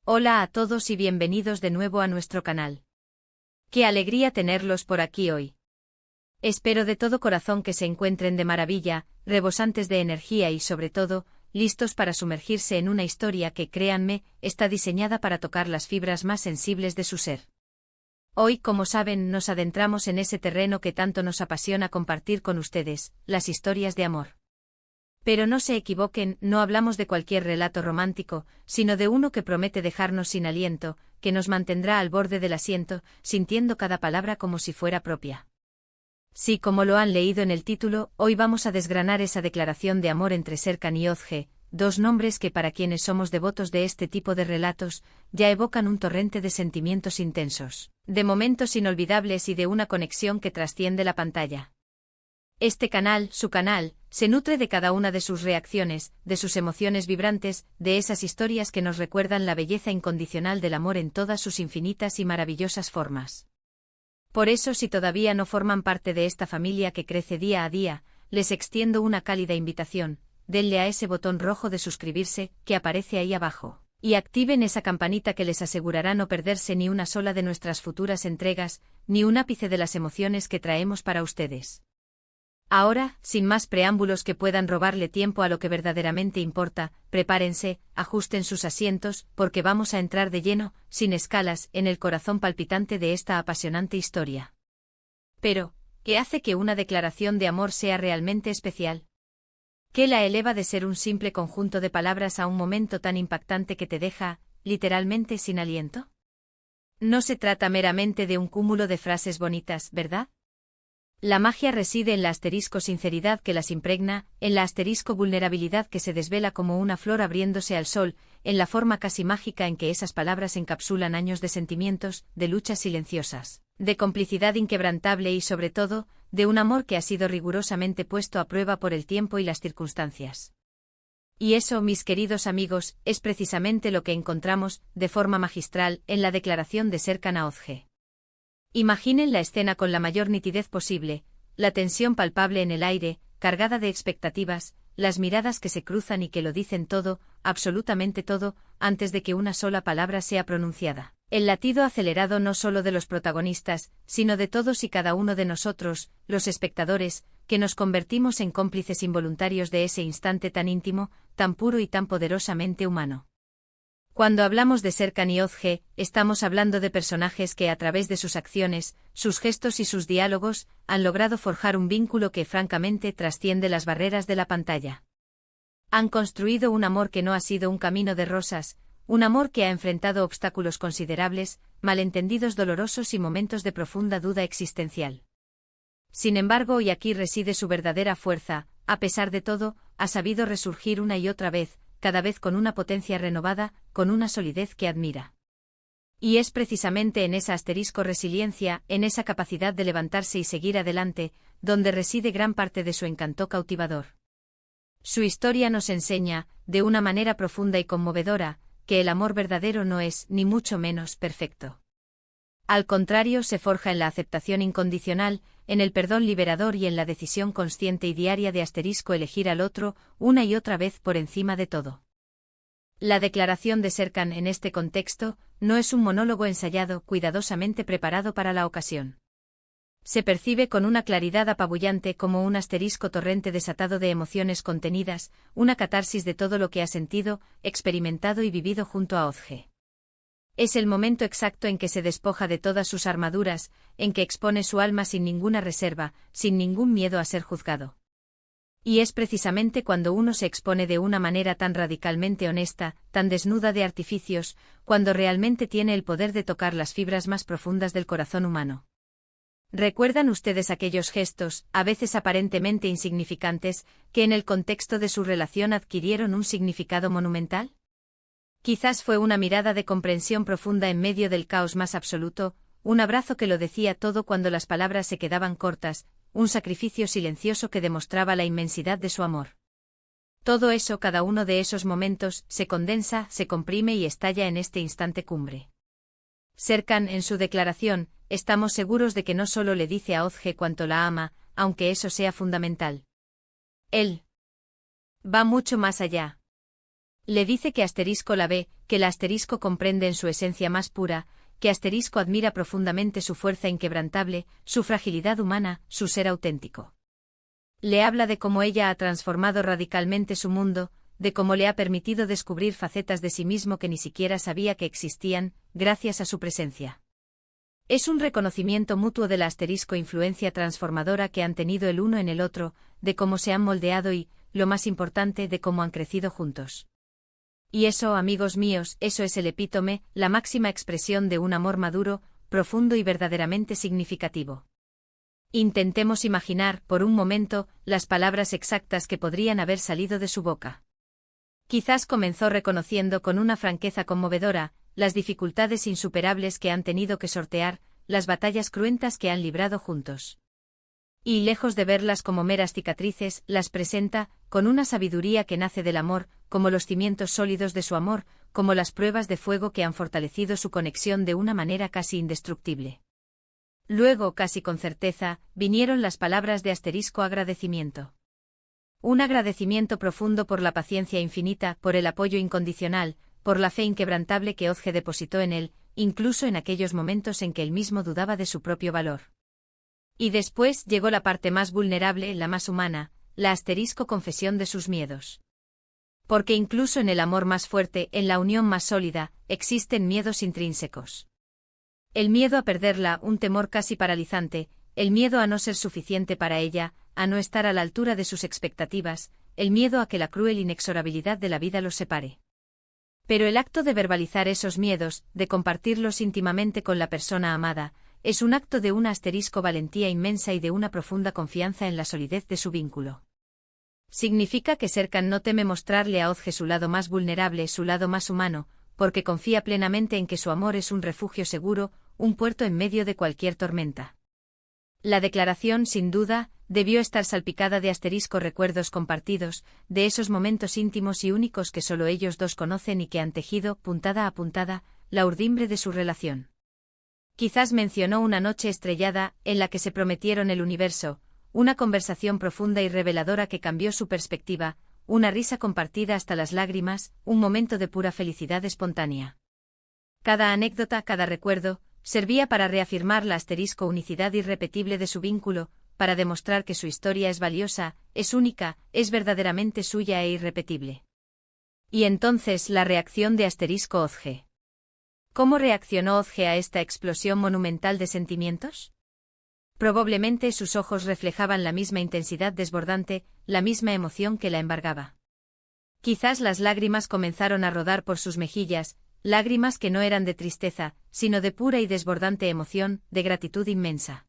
Hola a todos y bienvenidos de nuevo a nuestro canal. Qué alegría tenerlos por aquí hoy. Espero de todo corazón que se encuentren de maravilla, rebosantes de energía y sobre todo, listos para sumergirse en una historia que, créanme, está diseñada para tocar las fibras más sensibles de su ser. Hoy, como saben, nos adentramos en ese terreno que tanto nos apasiona compartir con ustedes, las historias de amor. Pero no se equivoquen, no hablamos de cualquier relato romántico, sino de uno que promete dejarnos sin aliento, que nos mantendrá al borde del asiento, sintiendo cada palabra como si fuera propia. Sí, como lo han leído en el título, hoy vamos a desgranar esa declaración de amor entre Serkan y Özge, dos nombres que para quienes somos devotos de este tipo de relatos, ya evocan un torrente de sentimientos intensos, de momentos inolvidables y de una conexión que trasciende la pantalla. Este canal, su canal, se nutre de cada una de sus reacciones, de sus emociones vibrantes, de esas historias que nos recuerdan la belleza incondicional del amor en todas sus infinitas y maravillosas formas. Por eso, si todavía no forman parte de esta familia que crece día a día, les extiendo una cálida invitación: denle a ese botón rojo de suscribirse, que aparece ahí abajo, y activen esa campanita que les asegurará no perderse ni una sola de nuestras futuras entregas, ni un ápice de las emociones que traemos para ustedes. Ahora, sin más preámbulos que puedan robarle tiempo a lo que verdaderamente importa, prepárense, ajusten sus asientos, porque vamos a entrar de lleno, sin escalas, en el corazón palpitante de esta apasionante historia. Pero, ¿qué hace que una declaración de amor sea realmente especial? ¿Qué la eleva de ser un simple conjunto de palabras a un momento tan impactante que te deja, literalmente, sin aliento? No se trata meramente de un cúmulo de frases bonitas, ¿verdad? La magia reside en la asterisco sinceridad que las impregna, en la asterisco vulnerabilidad que se desvela como una flor abriéndose al sol, en la forma casi mágica en que esas palabras encapsulan años de sentimientos, de luchas silenciosas, de complicidad inquebrantable y sobre todo, de un amor que ha sido rigurosamente puesto a prueba por el tiempo y las circunstancias. Y eso, mis queridos amigos, es precisamente lo que encontramos, de forma magistral, en la declaración de Serkan a Özge. Imaginen la escena con la mayor nitidez posible, la tensión palpable en el aire, cargada de expectativas, las miradas que se cruzan y que lo dicen todo, absolutamente todo, antes de que una sola palabra sea pronunciada. El latido acelerado no solo de los protagonistas, sino de todos y cada uno de nosotros, los espectadores, que nos convertimos en cómplices involuntarios de ese instante tan íntimo, tan puro y tan poderosamente humano. Cuando hablamos de Serkan y Özge, estamos hablando de personajes que a través de sus acciones, sus gestos y sus diálogos, han logrado forjar un vínculo que francamente trasciende las barreras de la pantalla. Han construido un amor que no ha sido un camino de rosas, un amor que ha enfrentado obstáculos considerables, malentendidos dolorosos y momentos de profunda duda existencial. Sin embargo, y aquí reside su verdadera fuerza, a pesar de todo, ha sabido resurgir una y otra vez, cada vez con una potencia renovada, con una solidez que admira. Y es precisamente en esa asterisco resiliencia, en esa capacidad de levantarse y seguir adelante, donde reside gran parte de su encanto cautivador. Su historia nos enseña, de una manera profunda y conmovedora, que el amor verdadero no es, ni mucho menos, perfecto. Al contrario, se forja en la aceptación incondicional, en el perdón liberador y en la decisión consciente y diaria de asterisco elegir al otro, una y otra vez por encima de todo. La declaración de Serkan en este contexto, no es un monólogo ensayado, cuidadosamente preparado para la ocasión. Se percibe con una claridad apabullante como un asterisco torrente desatado de emociones contenidas, una catarsis de todo lo que ha sentido, experimentado y vivido junto a Özge. Es el momento exacto en que se despoja de todas sus armaduras, en que expone su alma sin ninguna reserva, sin ningún miedo a ser juzgado. Y es precisamente cuando uno se expone de una manera tan radicalmente honesta, tan desnuda de artificios, cuando realmente tiene el poder de tocar las fibras más profundas del corazón humano. ¿Recuerdan ustedes aquellos gestos, a veces aparentemente insignificantes, que en el contexto de su relación adquirieron un significado monumental? Quizás fue una mirada de comprensión profunda en medio del caos más absoluto, un abrazo que lo decía todo cuando las palabras se quedaban cortas, un sacrificio silencioso que demostraba la inmensidad de su amor. Todo eso, cada uno de esos momentos, se condensa, se comprime y estalla en este instante cumbre. Serkan, en su declaración, estamos seguros de que no solo le dice a Özge cuánto la ama, aunque eso sea fundamental. Él va mucho más allá. Le dice que asterisco la ve, que la asterisco comprende en su esencia más pura, que asterisco admira profundamente su fuerza inquebrantable, su fragilidad humana, su ser auténtico. Le habla de cómo ella ha transformado radicalmente su mundo, de cómo le ha permitido descubrir facetas de sí mismo que ni siquiera sabía que existían, gracias a su presencia. Es un reconocimiento mutuo de la asterisco influencia transformadora que han tenido el uno en el otro, de cómo se han moldeado y, lo más importante, de cómo han crecido juntos. Y eso, amigos míos, eso es el epítome, la máxima expresión de un amor maduro, profundo y verdaderamente significativo. Intentemos imaginar, por un momento, las palabras exactas que podrían haber salido de su boca. Quizás comenzó reconociendo con una franqueza conmovedora las dificultades insuperables que han tenido que sortear, las batallas cruentas que han librado juntos. Y lejos de verlas como meras cicatrices, las presenta, con una sabiduría que nace del amor, como los cimientos sólidos de su amor, como las pruebas de fuego que han fortalecido su conexión de una manera casi indestructible. Luego, casi con certeza, vinieron las palabras de asterisco agradecimiento. Un agradecimiento profundo por la paciencia infinita, por el apoyo incondicional, por la fe inquebrantable que Ozge depositó en él, incluso en aquellos momentos en que él mismo dudaba de su propio valor. Y después llegó la parte más vulnerable, la más humana, la asterisco confesión de sus miedos. Porque incluso en el amor más fuerte, en la unión más sólida, existen miedos intrínsecos. El miedo a perderla, un temor casi paralizante, el miedo a no ser suficiente para ella, a no estar a la altura de sus expectativas, el miedo a que la cruel inexorabilidad de la vida los separe. Pero el acto de verbalizar esos miedos, de compartirlos íntimamente con la persona amada, es un acto de una asterisco valentía inmensa y de una profunda confianza en la solidez de su vínculo. Significa que Serkan no teme mostrarle a Ozge su lado más vulnerable, su lado más humano, porque confía plenamente en que su amor es un refugio seguro, un puerto en medio de cualquier tormenta. La declaración, sin duda, debió estar salpicada de asterisco recuerdos compartidos, de esos momentos íntimos y únicos que solo ellos dos conocen y que han tejido, puntada a puntada, la urdimbre de su relación. Quizás mencionó una noche estrellada, en la que se prometieron el universo, una conversación profunda y reveladora que cambió su perspectiva, una risa compartida hasta las lágrimas, un momento de pura felicidad espontánea. Cada anécdota, cada recuerdo, servía para reafirmar la asterisco unicidad irrepetible de su vínculo, para demostrar que su historia es valiosa, es única, es verdaderamente suya e irrepetible. Y entonces la reacción de asterisco Ozge. ¿Cómo reaccionó Ozge a esta explosión monumental de sentimientos? Probablemente sus ojos reflejaban la misma intensidad desbordante, la misma emoción que la embargaba. Quizás las lágrimas comenzaron a rodar por sus mejillas, lágrimas que no eran de tristeza, sino de pura y desbordante emoción, de gratitud inmensa.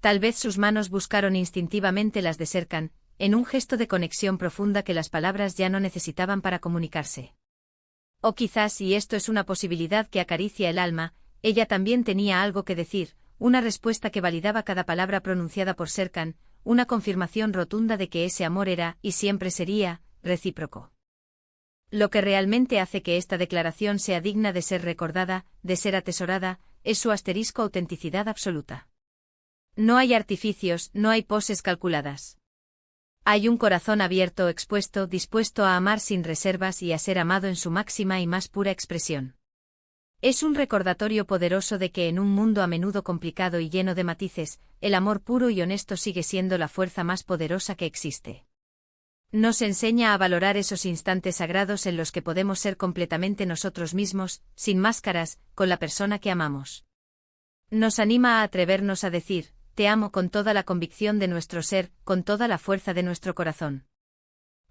Tal vez sus manos buscaron instintivamente las de Serkan, en un gesto de conexión profunda que las palabras ya no necesitaban para comunicarse. O quizás, y esto es una posibilidad que acaricia el alma, ella también tenía algo que decir, una respuesta que validaba cada palabra pronunciada por Serkan, una confirmación rotunda de que ese amor era, y siempre sería, recíproco. Lo que realmente hace que esta declaración sea digna de ser recordada, de ser atesorada, es su asterisco autenticidad absoluta. No hay artificios, no hay poses calculadas. Hay un corazón abierto, expuesto, dispuesto a amar sin reservas y a ser amado en su máxima y más pura expresión. Es un recordatorio poderoso de que en un mundo a menudo complicado y lleno de matices, el amor puro y honesto sigue siendo la fuerza más poderosa que existe. Nos enseña a valorar esos instantes sagrados en los que podemos ser completamente nosotros mismos, sin máscaras, con la persona que amamos. Nos anima a atrevernos a decir, te amo con toda la convicción de nuestro ser, con toda la fuerza de nuestro corazón.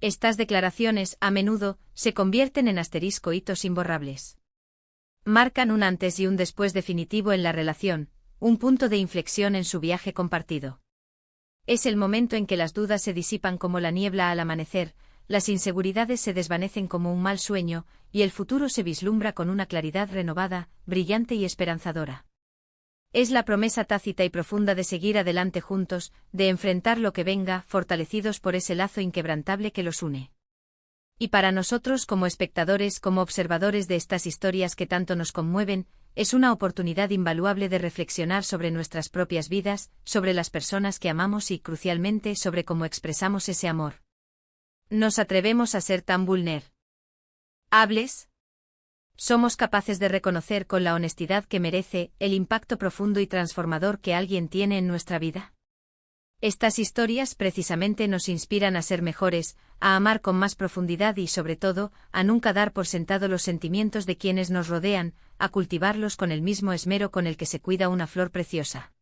Estas declaraciones, a menudo, se convierten en asterisco hitos imborrables. Marcan un antes y un después definitivo en la relación, un punto de inflexión en su viaje compartido. Es el momento en que las dudas se disipan como la niebla al amanecer, las inseguridades se desvanecen como un mal sueño, y el futuro se vislumbra con una claridad renovada, brillante y esperanzadora. Es la promesa tácita y profunda de seguir adelante juntos, de enfrentar lo que venga, fortalecidos por ese lazo inquebrantable que los une. Y para nosotros como espectadores, como observadores de estas historias que tanto nos conmueven, es una oportunidad invaluable de reflexionar sobre nuestras propias vidas, sobre las personas que amamos y, crucialmente, sobre cómo expresamos ese amor. ¿Nos atrevemos a ser tan vulnerables? hables. Somos capaces de reconocer con la honestidad que merece el impacto profundo y transformador que alguien tiene en nuestra vida. Estas historias precisamente nos inspiran a ser mejores, a amar con más profundidad y, sobre todo, a nunca dar por sentado los sentimientos de quienes nos rodean, a cultivarlos con el mismo esmero con el que se cuida una flor preciosa.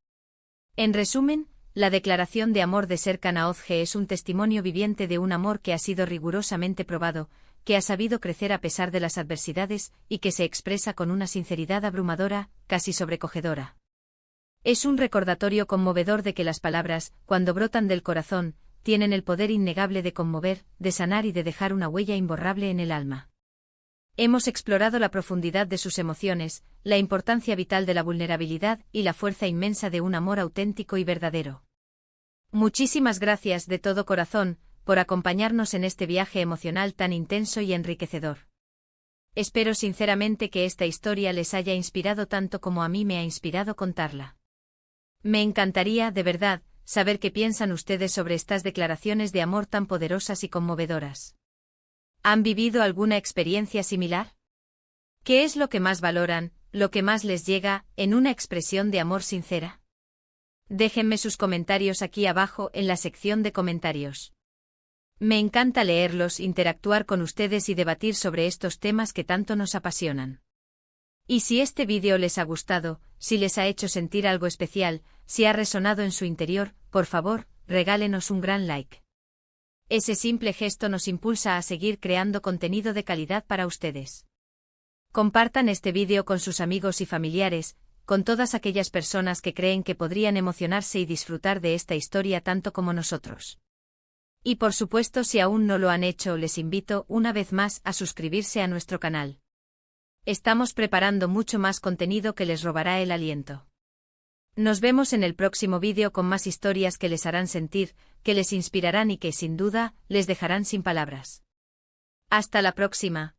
En resumen, la declaración de amor de Serkan Ağozge es un testimonio viviente de un amor que ha sido rigurosamente probado, que ha sabido crecer a pesar de las adversidades y que se expresa con una sinceridad abrumadora, casi sobrecogedora. Es un recordatorio conmovedor de que las palabras, cuando brotan del corazón, tienen el poder innegable de conmover, de sanar y de dejar una huella imborrable en el alma. Hemos explorado la profundidad de sus emociones, la importancia vital de la vulnerabilidad y la fuerza inmensa de un amor auténtico y verdadero. Muchísimas gracias de todo corazón por acompañarnos en este viaje emocional tan intenso y enriquecedor. Espero sinceramente que esta historia les haya inspirado tanto como a mí me ha inspirado contarla. Me encantaría, de verdad, saber qué piensan ustedes sobre estas declaraciones de amor tan poderosas y conmovedoras. ¿Han vivido alguna experiencia similar? ¿Qué es lo que más valoran, lo que más les llega, en una expresión de amor sincera? Déjenme sus comentarios aquí abajo en la sección de comentarios. Me encanta leerlos, interactuar con ustedes y debatir sobre estos temas que tanto nos apasionan. Y si este vídeo les ha gustado, si les ha hecho sentir algo especial, si ha resonado en su interior, por favor, regálenos un gran like. Ese simple gesto nos impulsa a seguir creando contenido de calidad para ustedes. Compartan este vídeo con sus amigos y familiares, con todas aquellas personas que creen que podrían emocionarse y disfrutar de esta historia tanto como nosotros. Y por supuesto, si aún no lo han hecho, les invito una vez más a suscribirse a nuestro canal. Estamos preparando mucho más contenido que les robará el aliento. Nos vemos en el próximo vídeo con más historias que les harán sentir, que les inspirarán y que, sin duda, les dejarán sin palabras. Hasta la próxima.